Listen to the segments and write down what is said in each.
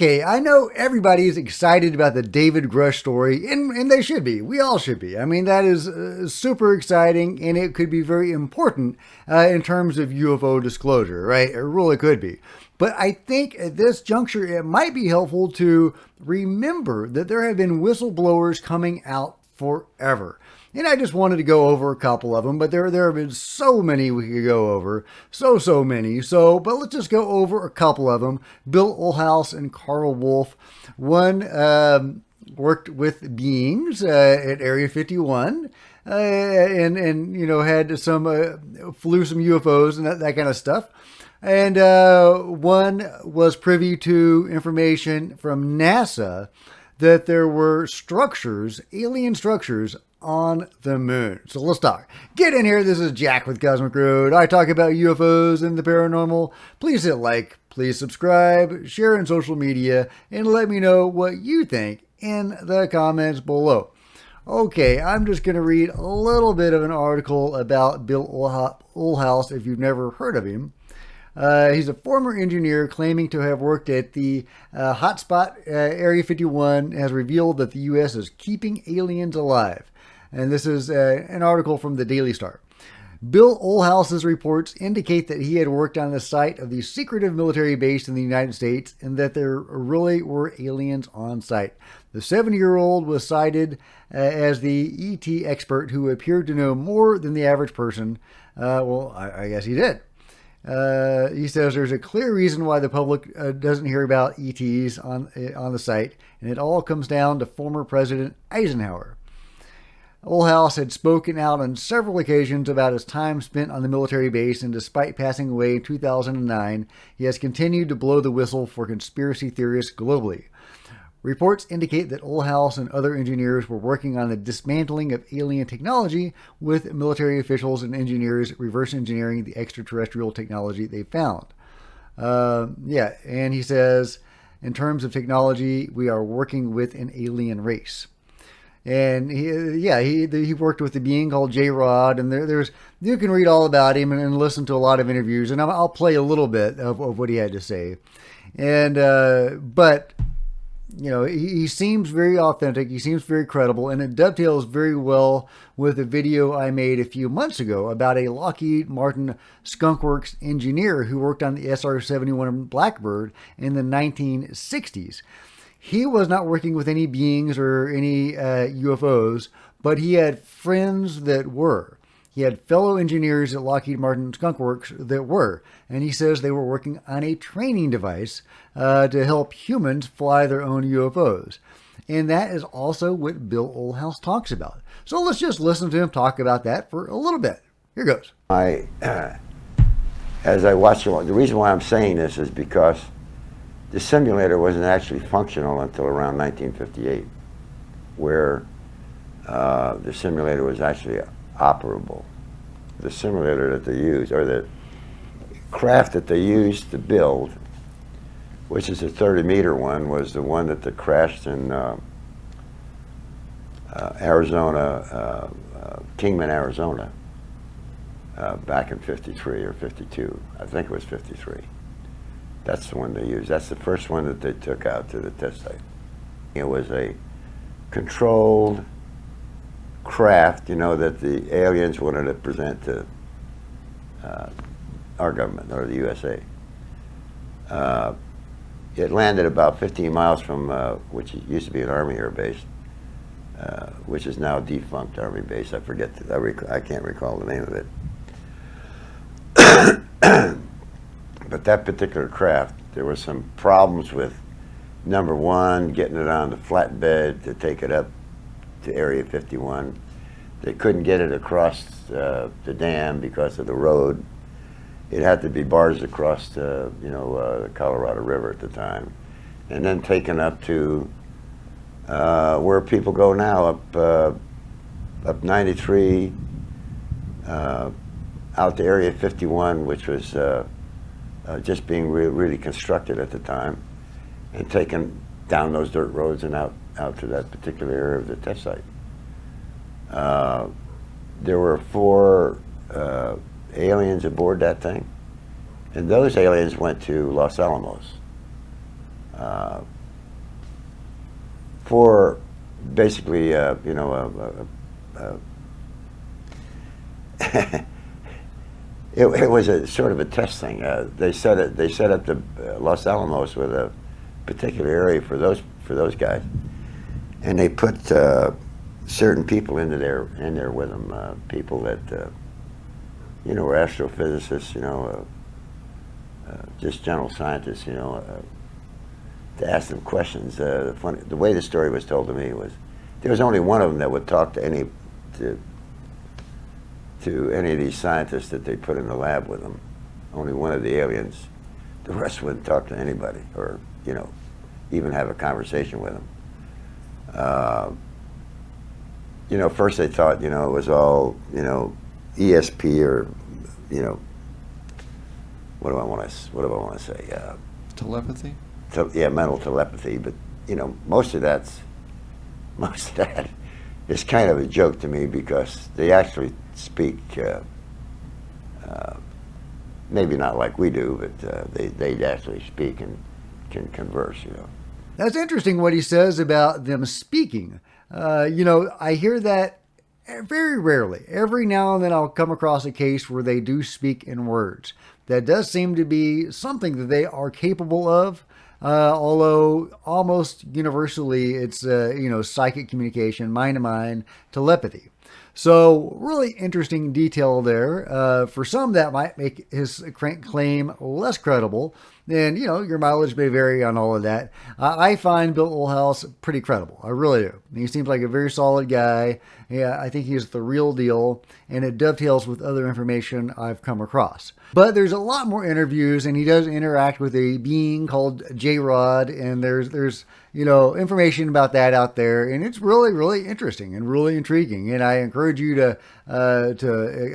Okay, I know everybody is excited about the David Grush story, and they should be. We all should be. I mean, that is super exciting, and it could be very important in terms of UFO disclosure, right? It really could be. But I think at this juncture, it might be helpful to remember that there have been whistleblowers coming out forever. And I just wanted to go over a couple of them, but there have been so many we could go over. So many. But let's just go over a couple of them. Bill Olhaus and Carl Wolf. One worked with beings at Area 51. And you know, had flew some UFOs and that kind of stuff. And one was privy to information from NASA that there were structures, alien structures, on the moon. So let's talk. Get in here. This is Jack with Cosmic Road. I talk about UFOs and the paranormal. Please hit like, please subscribe, share in social media, and let me know what you think in the comments below. Okay, I'm just going to read a little bit of an article about Bill Olhaus if you've never heard of him. He's a former engineer claiming to have worked at the hotspot Area 51, has revealed that the U.S. is keeping aliens alive. And this is an article from the Daily Star. Bill Olhaus's reports indicate that he had worked on the site of the secretive military base in the United States and that there really were aliens on site. The 70-year-old was cited as the ET expert who appeared to know more than the average person. I guess he did. He says there's a clear reason why the public doesn't hear about ETs on the site, and it all comes down to former President Eisenhower. Olhaus had spoken out on several occasions about his time spent on the military base, and despite passing away in 2009, he has continued to blow the whistle for conspiracy theorists globally. Reports indicate that Olhaus and other engineers were working on the dismantling of alien technology, with military officials and engineers reverse engineering the extraterrestrial technology they found. And he says, in terms of technology, we are working with an alien race. And he worked with a being called J-Rod, and there's you can read all about him and listen to a lot of interviews, and I'll play a little bit of what he had to say. And but you know, he seems very authentic. He seems very credible, and it dovetails very well with a video I made a few months ago about a Lockheed Martin Skunk Works engineer who worked on the SR-71 Blackbird in the 1960s. He was not working with any beings or any UFOs, but he had friends that were. He had fellow engineers at Lockheed Martin Skunk Works that were, and he says they were working on a training device to help humans fly their own UFOs. And that is also what Bill Olhaus talks about. So let's just listen to him talk about that for a little bit. Here goes. As I watched the reason why I'm saying this is because the simulator wasn't actually functional until around 1958, where the simulator was actually operable. The simulator that they used, or the craft that they used to build, which is a 30-meter one, was the one that crashed in Arizona, Kingman, Arizona, back in 53 or 52. I think it was 53. That's the one they used. That's the first one that they took out to the test site. It was a controlled craft, you know, that the aliens wanted to present to our government, or the USA. It landed about 15 miles from, which used to be an Army Air Base, which is now a defunct Army base. I can't recall the name of it. But that particular craft, there were some problems with, number one, getting it on the flatbed to take it up to Area 51. They couldn't get it across the dam because of the road. It had to be barged across the Colorado River at the time, and then taken up to where people go now, up 93, out to Area 51, which was just being really constructed at the time, and taken down those dirt roads and out to that particular area of the test site. There were 4 aliens aboard that thing, and those aliens went to Los Alamos. for basically, it was a sort of a test thing. They set up the Los Alamos with a particular area for those guys, and they put certain people in there with them, people that were astrophysicists, just general scientists, to ask them questions. The way the story was told to me was there was only one of them that would talk to any of these scientists that they put in the lab with them. Only one of the aliens. The rest wouldn't talk to anybody, or even have a conversation with them. First they thought it was all ESP, or what do I want to say? Telepathy? Mental telepathy. But most of that is kind of a joke to me, because they actually speak, maybe not like we do, but they actually speak and can converse. That's interesting what he says about them speaking. I hear that very rarely. Every now and then I'll come across a case where they do speak in words. That does seem to be something that they are capable of. Although almost universally it's, psychic communication, mind-to-mind, telepathy. So really interesting detail there. For some, that might make his claim less credible. And, your mileage may vary on all of that. I find Bill Oldhouse pretty credible. I really do. He seems like a very solid guy. Yeah, I think he's the real deal. And it dovetails with other information I've come across. But there's a lot more interviews, and he does interact with a being called J-Rod. And there's information about that out there. And it's really, really interesting and really intriguing. And I encourage you to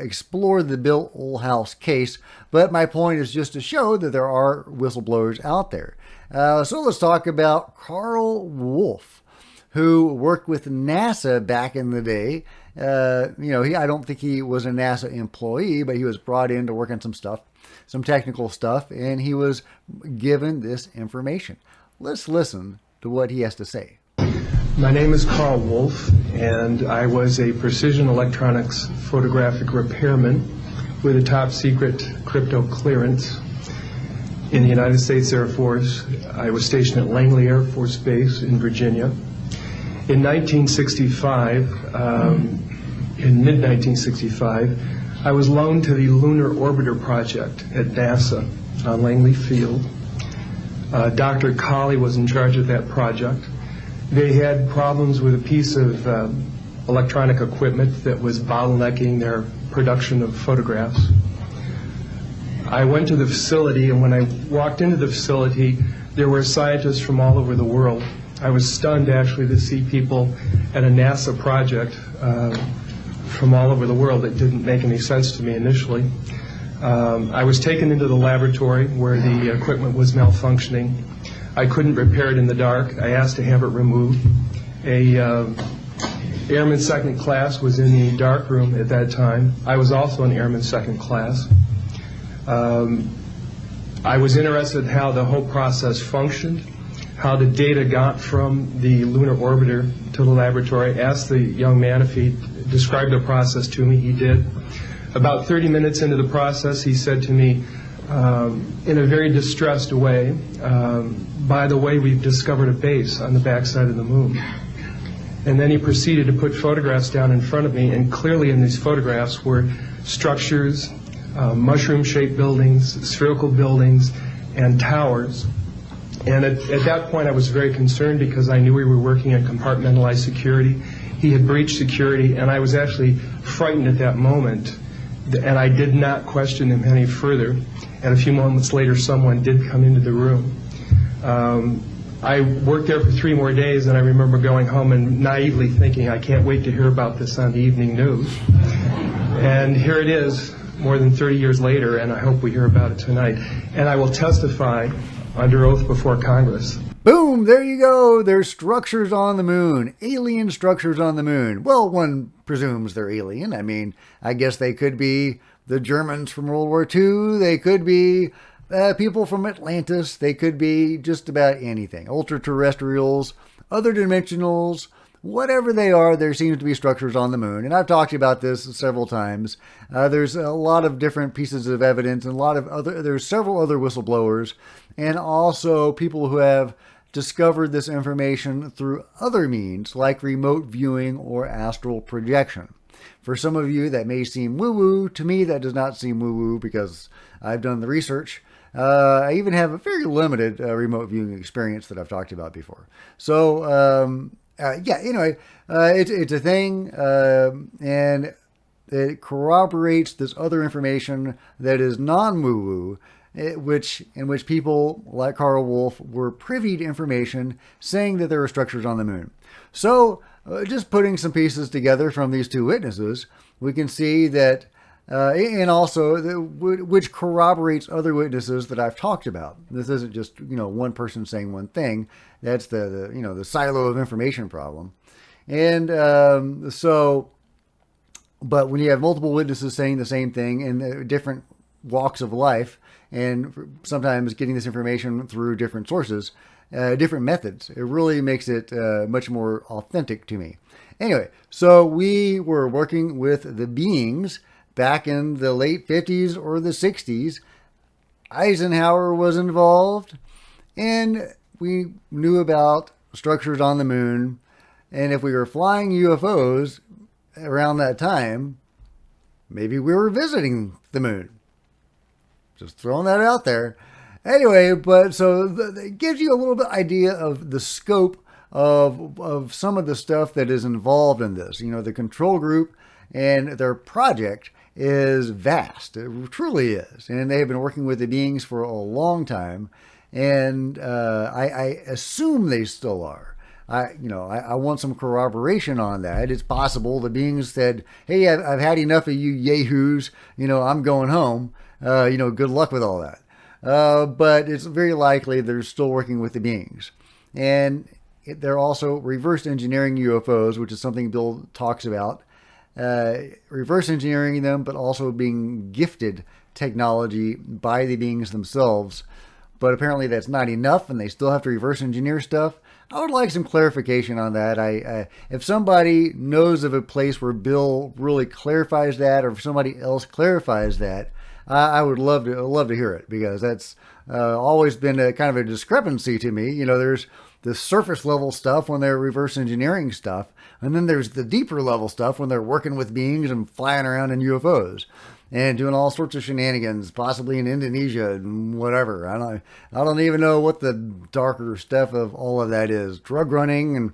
explore the Bill Oldhouse case. But my point is just to show that there are whistleblowers out there. So let's talk about Carl Wolf, who worked with NASA back in the day. I don't think he was a NASA employee, but he was brought in to work on some technical stuff, and he was given this information. Let's listen to what he has to say. My name is Carl Wolf, and I was a precision electronics photographic repairman with a top secret crypto clearance in the United States Air Force. I was stationed at Langley Air Force Base in Virginia. In 1965, in mid-1965, I was loaned to the Lunar Orbiter Project at NASA on Langley Field. Dr. Colley was in charge of that project. They had problems with a piece of electronic equipment that was bottlenecking their production of photographs. I went to the facility, and when I walked into the facility, there were scientists from all over the world. I was stunned, actually, to see people at a NASA project from all over the world. It didn't make any sense to me initially. I was taken into the laboratory where the equipment was malfunctioning. I couldn't repair it in the dark. I asked to have it removed. A Airman Second Class was in the dark room at that time. I was also an Airman Second Class. I was interested in how the whole process functioned, how the data got from the lunar orbiter to the laboratory. I asked the young man if he described the process to me. He did. About 30 minutes into the process, he said to me, in a very distressed way, by the way, we've discovered a base on the backside of the moon. And then he proceeded to put photographs down in front of me, and clearly in these photographs were structures, mushroom-shaped buildings, spherical buildings, and towers. And at that point I was very concerned, because I knew we were working on compartmentalized security. He had breached security, and I was actually frightened at that moment. And I did not question him any further. And a few moments later, someone did come into the room. I worked there for 3 more days, and I remember going home and naively thinking, I can't wait to hear about this on the evening news. And here it is, more than 30 years later, and I hope we hear about it tonight. And I will testify under oath before Congress. Boom, there you go. There's structures on the moon, alien structures on the moon. Well, one presumes they're alien. I mean, I guess they could be the Germans from World War II. They could be people from Atlantis. They could be just about anything. Ultra-terrestrials, other dimensionals, whatever they are, there seems to be structures on the moon. And I've talked about this several times. There's a lot of different pieces of evidence and there's several other whistleblowers and also people who have discovered this information through other means like remote viewing or astral projection. For some of you, that may seem woo-woo. To me, that does not seem woo-woo because I've done the research. I even have a very limited remote viewing experience that I've talked about before. So, anyway, it's a thing, and it corroborates this other information that is non-woo-woo, in which people like Carl Wolf were privy to information saying that there are structures on the moon. So, just putting some pieces together from these two witnesses, we can see that, and also which corroborates other witnesses that I've talked about. This isn't just one person saying one thing. That's the silo of information problem, and but when you have multiple witnesses saying the same thing in different walks of life, and sometimes getting this information through different sources, different methods, it really makes it much more authentic to me. Anyway, so we were working with the beings back in the late 50s or the 60s. Eisenhower was involved, and we knew about structures on the moon. And if we were flying UFOs around that time, maybe we were visiting the moon. Just throwing that out there. Anyway, but so it gives you a little bit idea of the scope of some of the stuff that is involved in this. The control group and their project is vast. It truly is. And they have been working with the beings for a long time. And I assume they still are. I want some corroboration on that. It's possible the beings said, hey, I've had enough of you yahoos. I'm going home. Good luck with all that. But it's very likely they're still working with the beings. And they're also reverse engineering UFOs, which is something Bill talks about. Reverse engineering them, but also being gifted technology by the beings themselves. But apparently that's not enough, and they still have to reverse engineer stuff. I would like some clarification on that. If somebody knows of a place where Bill really clarifies that, or if somebody else clarifies that, I would love to hear it, because that's always been a kind of a discrepancy to me. There's the surface level stuff when they're reverse engineering stuff, and then there's the deeper level stuff when they're working with beings and flying around in UFOs and doing all sorts of shenanigans, possibly in Indonesia and whatever. I don't even know what the darker stuff of all of that is. Drug running and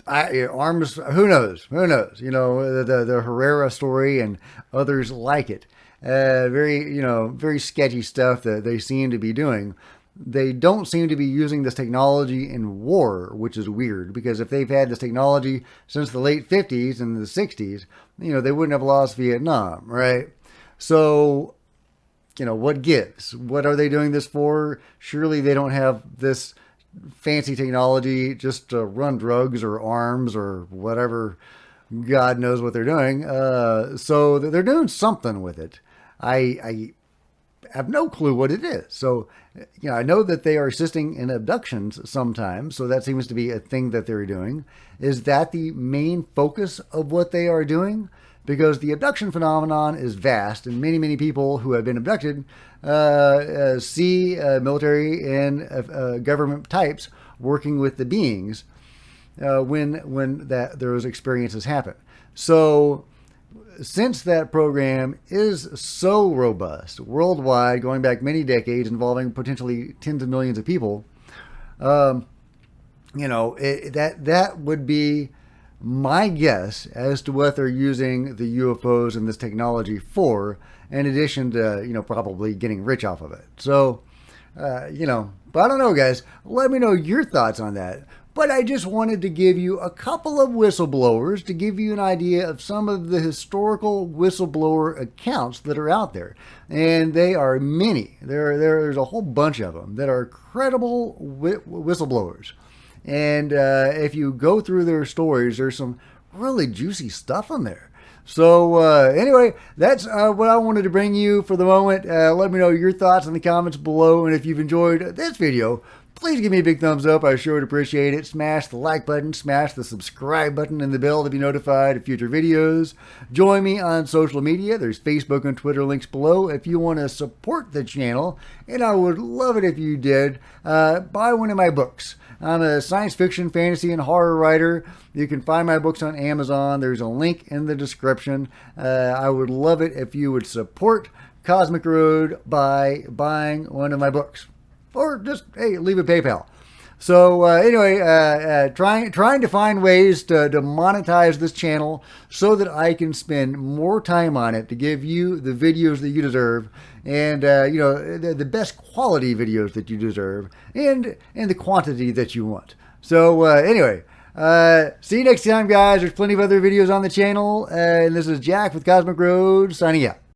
arms. Who knows? The Herrera story and others like it. Very sketchy stuff that they seem to be doing. They don't seem to be using this technology in war, which is weird, because if they've had this technology since the late 50s and the 60s, they wouldn't have lost Vietnam, right? So, what gives? What are they doing this for? Surely they don't have this fancy technology just to run drugs or arms or whatever. God knows what they're doing. So they're doing something with it. I have no clue what it is. So, I know that they are assisting in abductions sometimes. So that seems to be a thing that they're doing. Is that the main focus of what they are doing? Because the abduction phenomenon is vast, and many, many people who have been abducted see military and government types working with the beings when those experiences happen. So, since that program is so robust worldwide, going back many decades, involving potentially tens of millions of people, that would be my guess as to what they're using the UFOs and this technology for, in addition to, probably getting rich off of it. So, but I don't know, guys. Let me know your thoughts on that. But I just wanted to give you a couple of whistleblowers to give you an idea of some of the historical whistleblower accounts that are out there. And they are many. There's a whole bunch of them that are credible whistleblowers. And if you go through their stories, there's some really juicy stuff in there. So anyway, that's what I wanted to bring you for the moment. Let me know your thoughts in the comments below. And if you've enjoyed this video, please give me a big thumbs up. I sure would appreciate it. Smash the like button, smash the subscribe button and the bell to be notified of future videos. Join me on social media. There's Facebook and Twitter links below if you want to support the channel. And I would love it if you did. Buy one of my books. I'm a science fiction, fantasy, and horror writer. You can find my books on Amazon. There's a link in the description. I would love it if you would support Cosmic Road by buying one of my books. Or just, hey, leave a PayPal. So anyway, trying to find ways to monetize this channel so that I can spend more time on it to give you the videos that you deserve, and you know, the best quality videos that you deserve, and the quantity that you want. So anyway, see you next time, guys. There's plenty of other videos on the channel, and this is Jack with Cosmic Road signing out.